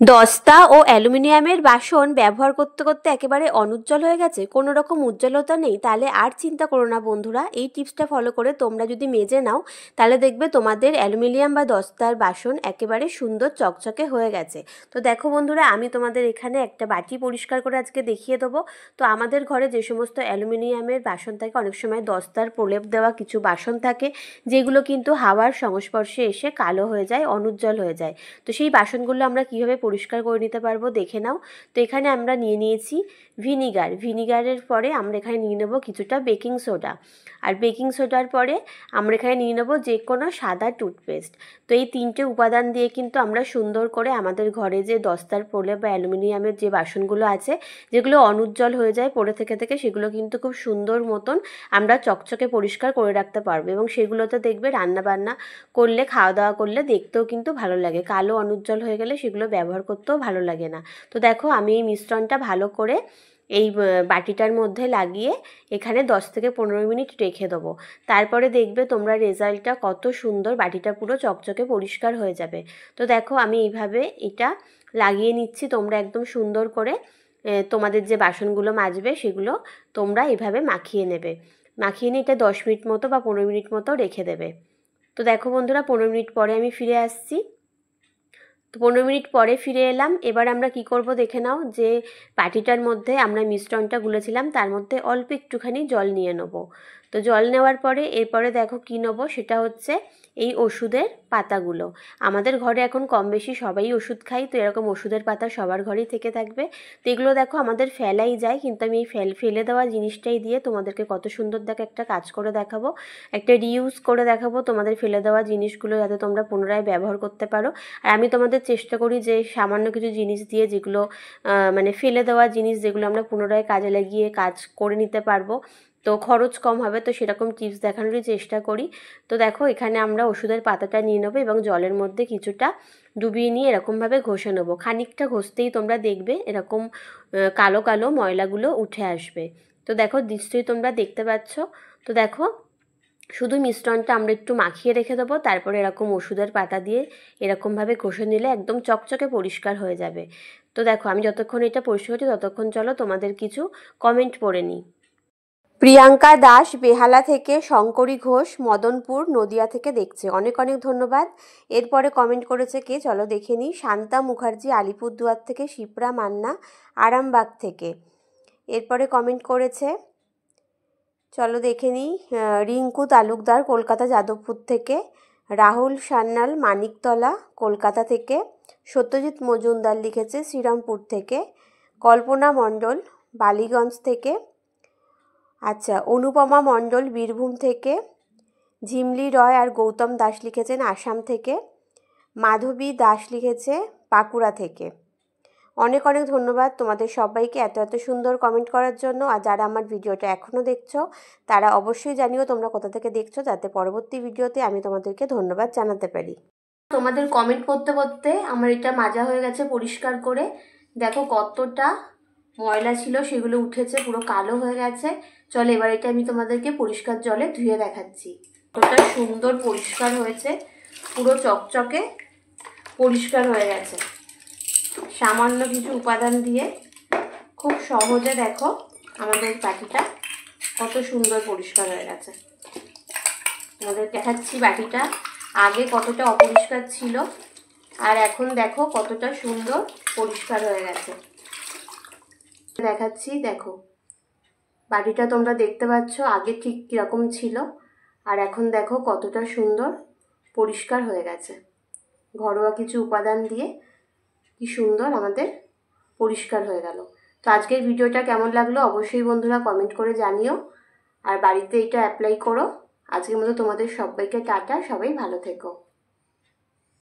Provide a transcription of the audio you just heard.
দস্তা ও অ্যালুমিনিয়ামের বাসন ব্যবহার করতে করতে একেবারে অনুজ্জ্বল হয়ে গেছে, কোনো রকম উজ্জ্বলতা নেই, তাহলে আর চিন্তা করো না বন্ধুরা। এই টিপসটা ফলো করে তোমরা যদি মেজে নাও তাহলে দেখবে তোমাদের অ্যালুমিনিয়াম বা দস্তার বাসন একেবারে সুন্দর চকচকে হয়ে গেছে। তো দেখো বন্ধুরা, আমি তোমাদের এখানে একটা বাটি পরিষ্কার করে আজকে দেখিয়ে দেবো। তো আমাদের ঘরে যে সমস্ত অ্যালুমিনিয়ামের বাসন থাকে, অনেক সময় দস্তার প্রলেপ দেওয়া কিছু বাসন থাকে যেগুলো কিন্তু হাওয়ার সংস্পর্শে এসে কালো হয়ে যায়, অনুজ্জ্বল হয়ে যায়। তো সেই বাসনগুলো আমরা কীভাবে পরিষ্কার করে নিতে পারবো দেখে নাও। তো এখানে আমরা নিয়ে নিয়েছি ভিনিগারের পরে আমরা এখানে নিয়ে নেবো কিছুটা বেকিং সোডা, আর বেকিং সোডার পরে আমরা এখানে নিয়ে নেবো যে কোনো সাদা টুথপেস্ট। তো এই তিনটে উপাদান দিয়ে কিন্তু আমরা সুন্দর করে আমাদের ঘরে যে দস্তার প্রলেপ বা অ্যালুমিনিয়ামের যে বাসনগুলো আছে যেগুলো অনুজ্জ্বল হয়ে যায় পড়ে থেকে থেকে, সেগুলো কিন্তু খুব সুন্দর মতন আমরা চকচকে পরিষ্কার করে রাখতে পারবো। এবং সেগুলোতে দেখবে রান্নাবান্না করলে, খাওয়া দাওয়া করলে দেখতেও কিন্তু ভালো লাগে। কালো অনুজ্জ্বল হয়ে গেলে সেগুলো ব্যবহার করতেও ভালো লাগে না। তো দেখো, আমি এই মিশ্রণটা ভালো করে এই বাটিটার মধ্যে লাগিয়ে এখানে 10 থেকে 15 মিনিট রেখে দেবো। তারপরে দেখবে তোমরা রেজাল্টটা কত সুন্দর, বাটিটা পুরো চকচকে পরিষ্কার হয়ে যাবে। তো দেখো, আমি এইভাবে এটা লাগিয়ে নিচ্ছি। তোমরা একদম সুন্দর করে তোমাদের যে বাসনগুলো মাজবে সেগুলো তোমরা এইভাবে মাখিয়ে নেবে। মাখিয়ে নিয়ে এটা 10 মিনিট মতো বা 15 মিনিট মতো রেখে দেবে। তো দেখো বন্ধুরা, 15 মিনিট পরে আমি ফিরে আসছি। তো 15 মিনিট পরে ফিরে এলাম। এবার আমরা কি করব দেখে নাও। যে বাটিটার মধ্যে আমরা মিশ্রণটা গুলেছিলাম তার মধ্যে অল্প একটুখানি জল নিয়ে নেব। তো জল নেওয়ার পরে এরপরে দেখো কি নেব, সেটা হচ্ছে এই ওষুধের পাতাগুলো। আমাদের ঘরে এখন কম বেশি সবাই ওষুধ খাই, তো এরকম ওষুধের পাতা সবার ঘরেই থেকে থাকবে। তো এগুলো দেখো আমাদের ফেলাই যায়, কিন্তু আমি এই ফেলে দেওয়া জিনিসটাই দিয়ে তোমাদেরকে কত সুন্দর দেখো একটা কাজ করে দেখাবো, একটা রিউজ করে দেখাবো তোমাদের ফেলে দেওয়া জিনিসগুলো যাতে তোমরা পুনরায় ব্যবহার করতে পারো। আর আমি তোমাদের চেষ্টা করি যে সামান্য কিছু জিনিস দিয়ে, যেগুলো মানে ফেলে দেওয়া জিনিস, যেগুলো আমরা পুনরায় কাজে লাগিয়ে কাজ করে নিতে পারবো, তো খরচ কম হবে, তো সেরকম টিপস দেখানোরই চেষ্টা করি। তো দেখো, এখানে আমরা ওষুধের পাতাটা নিয়ে নেবো এবং জলের মধ্যে কিছুটা ডুবিয়ে নিয়ে এরকমভাবে ঘষে নেবো। খানিকটা ঘষতেই তোমরা দেখবে এরকম কালো কালো ময়লাগুলো উঠে আসবে। তো দেখো, নিশ্চয়ই তোমরা দেখতে পাচ্ছ। তো দেখো, শুধু মিশ্রণটা আমরা একটু মাখিয়ে রেখে দেবো, তারপরে এরকম ওষুধের পাতা দিয়ে এরকমভাবে ঘষে নিলে একদম চকচকে পরিষ্কার হয়ে যাবে। তো দেখো, আমি যতক্ষণ এটা পরিষ্কার হচ্ছে ততক্ষণ চলো তোমাদের কিছু কমেন্ট পড়ে নিই। প্রিয়াঙ্কা দাস বেহালা থেকে, শঙ্করী ঘোষ মদনপুর নদিয়া থেকে দেখছে, অনেক অনেক ধন্যবাদ। এরপরে কমেন্ট করেছে কে, চলো দেখে নিই। শান্তা মুখার্জি আলিপুরদুয়ার থেকে, শিপ্রা মান্না আরামবাগ থেকে। এরপরে কমেন্ট করেছে, চলো দেখে নিই, রিঙ্কু তালুকদার কলকাতা যাদবপুর থেকে, রাহুল সান্যাল মানিকতলা কলকাতা থেকে, সত্যজিৎ মজুমদার লিখেছে শ্রীরামপুর থেকে, কল্পনা মণ্ডল বালিগঞ্জ থেকে, আচ্ছা অনুপমা মণ্ডল বীরভূম থেকে, ঝিমলি রয় আর গৌতম দাস লিখেছেন আসাম থেকে, মাধবী দাস লিখেছে বাঁকুড়া থেকে। অনেক অনেক ধন্যবাদ তোমাদের সবাইকে এত এত সুন্দর কমেন্ট করার জন্য। আর যারা আমার ভিডিওটা এখনও দেখছো তারা অবশ্যই জানিও তোমরা কোথা থেকে দেখছো, যাতে পরবর্তী ভিডিওতে আমি তোমাদেরকে ধন্যবাদ জানাতে পারি। তোমাদের কমেন্ট করতে করতে আমার এটা মাজা হয়ে গেছে পরিষ্কার করে। দেখো কতটা ময়লা ছিল সেগুলো উঠেছে, পুরো কালো হয়ে গেছে। চলো এবার এটা আমি তোমাদেরকে পরিষ্কার জলে ধুয়ে দেখাচ্ছি। কতটা সুন্দর পরিষ্কার হয়েছে, পুরো চকচকে পরিষ্কার হয়ে গেছে। সামান্য কিছু উপাদান দিয়ে খুব সহজে দেখো আমাদের বাটিটা কত সুন্দর পরিষ্কার হয়ে গেছে। তোমাদের দেখাচ্ছি বাটিটা আগে কতটা অপরিষ্কার ছিল, আর এখন দেখো কতটা সুন্দর পরিষ্কার হয়ে গেছে। দেখাচ্ছি, দেখো বাটিটা তোমরা দেখতে পাচ্ছ আগে ঠিক কীরকম ছিল, আর এখন দেখো কতটা সুন্দর পরিষ্কার হয়ে গেছে। ঘরোয়া কিছু উপাদান দিয়ে কি সুন্দর আমাদের পরিষ্কার হয়ে গেল। তো আজকের ভিডিওটা কেমন লাগলো অবশ্যই বন্ধুরা কমেন্ট করে জানিও, আর বাড়িতে এটা অ্যাপ্লাই করো। আজকের মতো তোমাদের সবাইকে টাটা, সবাই ভালো থেকো।